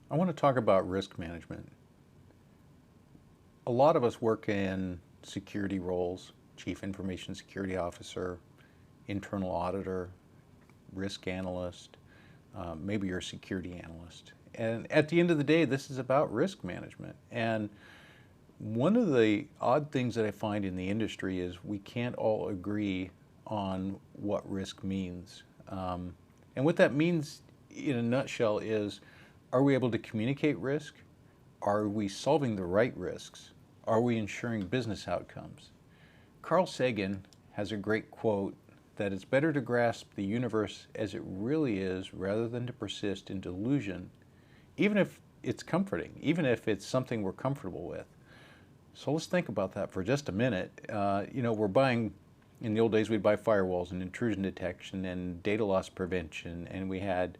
I want to talk about risk management. A lot of us work in security roles, chief information security officer, internal auditor, risk analyst, maybe you're a security analyst. And at the end of the day, this is about risk management. And one of the odd things that I find in the industry is we can't all agree on what risk means. And what that means in a nutshell is, are we able to communicate risk? Are we solving the right risks? Are we ensuring business outcomes? Carl Sagan has a great quote that it's better to grasp the universe as it really is rather than to persist in delusion, even if it's comforting, even if it's something we're comfortable with. So let's think about that for just a minute. We're buying, in the old days, we'd buy firewalls and intrusion detection and data loss prevention, and we had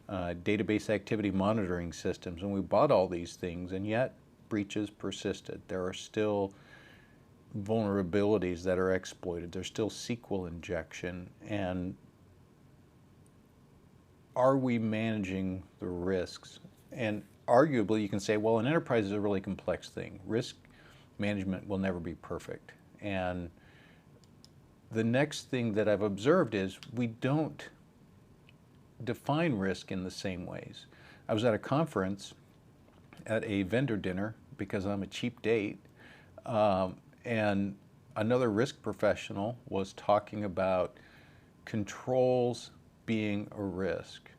database activity monitoring systems, and we bought all these things, and yet breaches persisted. There are still vulnerabilities that are exploited. There's still SQL injection. And are we managing the risks? And arguably, you can say, well, an enterprise is a really complex thing. Risk management will never be perfect. And the next thing that I've observed is we don't define risk in the same ways. I was at a conference at a vendor dinner because I'm a cheap date, and another risk professional was talking about controls being a risk.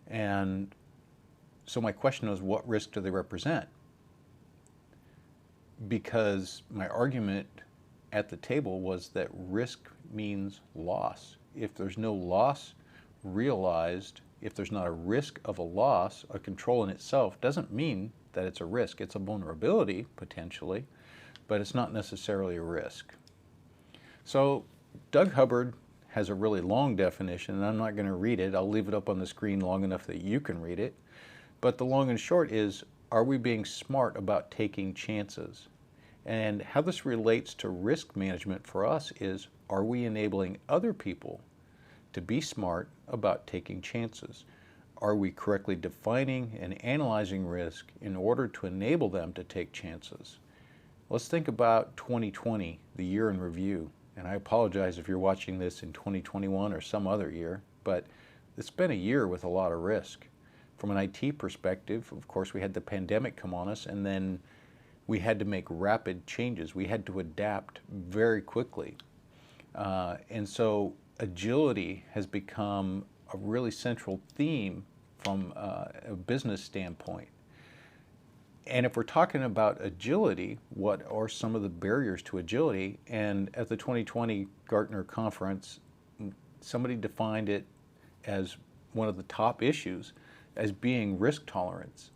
And so my question was, what risk do they represent? Because my argument at the table was that risk means loss. If there's no loss realized, if there's not a risk of a loss, a control in itself doesn't mean that it's a risk. It's a vulnerability, potentially, but it's not necessarily a risk. So Doug Hubbard has a really long definition, and I'm not going to read it. I'll leave it up on the screen long enough that you can read it. But the long and short is, are we being smart about taking chances? And how this relates to risk management for us is, are we enabling other people to be smart about taking chances? Are we correctly defining and analyzing risk in order to enable them to take chances? Let's think about 2020, the year in review. And I apologize if you're watching this in 2021 or some other year, but it's been a year with a lot of risk. From an IT perspective, of course, we had the pandemic come on us, and then we had to make rapid changes. We had to adapt very quickly. And so agility has become a really central theme from a business standpoint. And if we're talking about agility, what are some of the barriers to agility? And at the 2020 Gartner conference, somebody defined it as one of the top issues as being risk tolerance.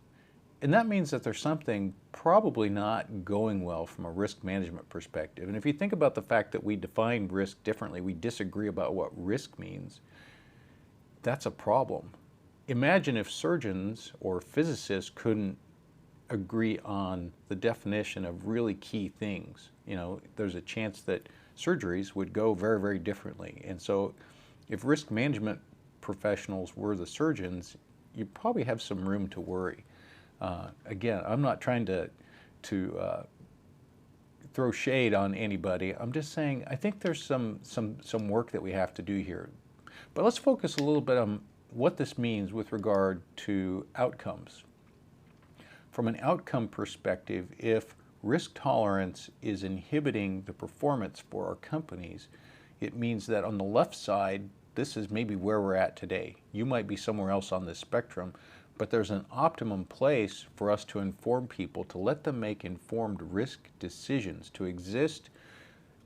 And that means that there's something probably not going well from a risk management perspective. And if you think about the fact that we define risk differently, we disagree about what risk means, that's a problem. Imagine if surgeons or physicists couldn't agree on the definition of really key things. There's a chance that surgeries would go very, very differently. And so if risk management professionals were the surgeons, you probably have some room to worry. Again, I'm not trying to throw shade on anybody. I'm just saying I think there's some work that we have to do here. But let's focus a little bit on what this means with regard to outcomes. From an outcome perspective, if risk tolerance is inhibiting the performance for our companies, it means that on the left side, this is maybe where we're at today. You might be somewhere else on this spectrum, but there's an optimum place for us to inform people, to let them make informed risk decisions, to exist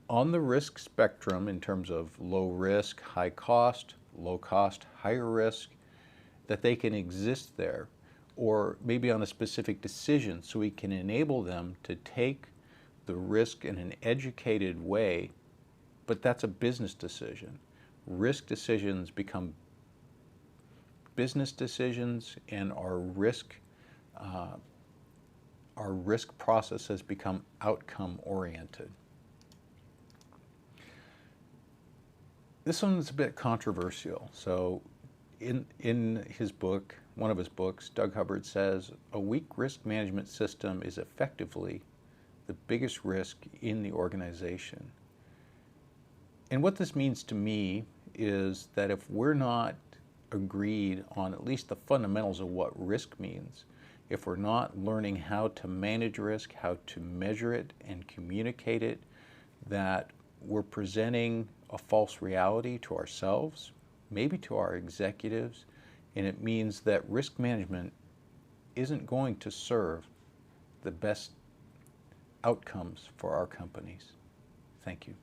on the risk spectrum in terms of low risk, high cost, low cost, higher risk, that they can exist there, or maybe on a specific decision, so we can enable them to take the risk in an educated way, but that's a business decision. Risk decisions become business decisions, and our risk process has become outcome oriented. This one's a bit controversial. So In his book, one of his books, Doug Hubbard says, a weak risk management system is effectively the biggest risk in the organization. And what this means to me is that if we're not agreed on at least the fundamentals of what risk means, if we're not learning how to manage risk, how to measure it and communicate it, that we're presenting a false reality to ourselves, maybe to our executives, and it means that risk management isn't going to serve the best outcomes for our companies. Thank you.